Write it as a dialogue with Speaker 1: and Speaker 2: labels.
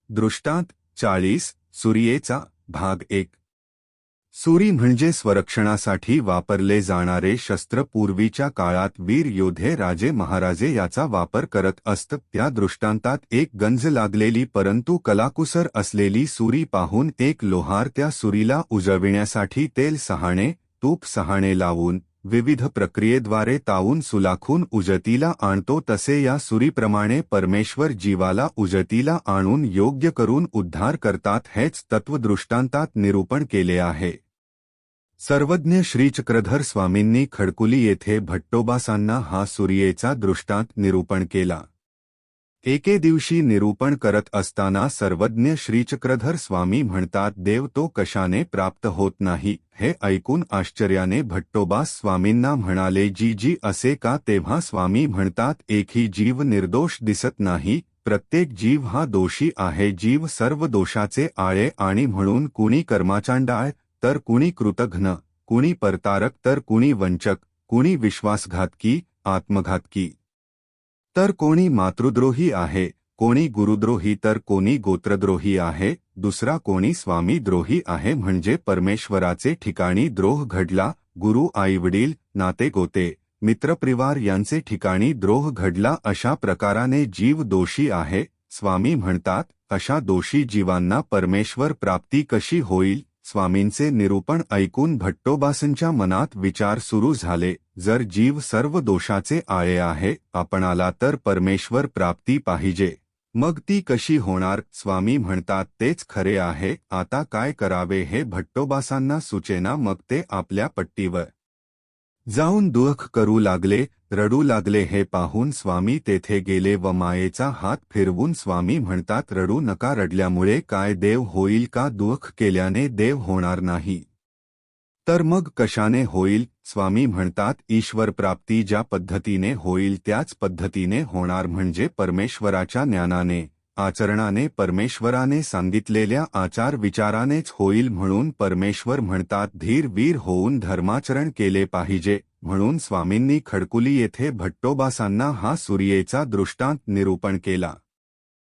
Speaker 1: दृष्टांत 40 सुरियेचा भाग 1 सुरी म्हणजे स्वरक्षणासाठी वापरले जाणारे शस्त्र. पूर्वीच्या काळात वीर योद्धे राजे महाराजे याचा वापर करत असत. त्या दृष्टांतात एक गंज लागलेली परंतु कलाकुसर असलेली सुरी पाहून एक लोहार त्या सुरीला उजळविण्यासाठी तेल सहाणे तूप सहाणे लावून विविध प्रक्रियेद्वारे तावून सुलाखून उजळतीला आणतो. तसे या सुरीप्रमाणे परमेश्वर जीवाला उजळतीला आणून योग्य करून उद्धार करतात. हेच तत्वदृष्टांतात निरूपण केले आहे. सर्वज्ञ श्री चक्रधर स्वामींनी खडकुली येथे भट्टोबासांना हा सुरियेचा दृष्टांत निरूपण केला. एके दिवशी निरूपण करत असताना सर्वज्ञ श्री चक्रधर स्वामी म्हणतात, देव तो कशाने प्राप्त होत नाही. हे ऐकून आश्चर्याने भट्टोबास स्वामींना म्हणाले, जी जी असे का. तेव्हा स्वामी म्हणतात, एकही जीव निर्दोष दिसत नाही. प्रत्येक जीव हा दोषी आहे. जीव सर्व दोषाचे आळे आणि म्हणून कुणी कर्माचांडाळ तर कुणी कृतघ्न, कुणी परतारक तर कुणी वंचक, कुणी विश्वासघातकी आत्मघातकी तर कोणी मातृद्रोही आहे, कोणी गुरुद्रोही तर कोणी गोत्रद्रोही आहे, दुसरा कोणी स्वामीद्रोही आहे. म्हणजे परमेश्वराचे ठिकाणी द्रोह घडला. गुरु आईवडील नातेगोते मित्रपरिवार यांचे ठिकाणी द्रोह घडला. अशा प्रकाराने जीव दोषी आहे. स्वामी म्हणतात, अशा दोषी जीवांना परमेश्वर प्राप्ती कशी होईल. स्वामींचे निरूपण ऐकून भट्टोबासांच्या मनात विचार सुरू झाले, जर जीव सर्व दोषाचे आळे आहे, आपणाला तर परमेश्वर प्राप्ती पाहिजे, मग ती कशी होणार. स्वामी म्हणतात, तेच खरे आहे. आता काय करावे हे भट्टोबासांना सुचेना. मग ते आपल्या पट्टीवर जाऊन दुःख करू लागले, रडू लागले. हे पाहून स्वामी तेथे गेले व मायेचा हात फिरवून स्वामी म्हणतात, रडू नका. रडल्यामुळे काय देव होईल का. दुःख केल्याने देव होणार नाही तर मग कशाने होईल. स्वामी म्हणतात, ईश्वर प्राप्ती ज्या पद्धतीने होईल त्याच पद्धतीने होणार. म्हणजे परमेश्वराच्या ज्ञानाने आचरणाने परमेश्वराने सांगितलेल्या आचार विचारानेच होईल. म्हणून परमेश्वर म्हणतात, धीर वीर होऊन धर्माचरण केले पाहिजे. म्हणून स्वामींनी खडकुली येथे भट्टोबासांना हा सुरियेचा दृष्टांत निरूपण केला.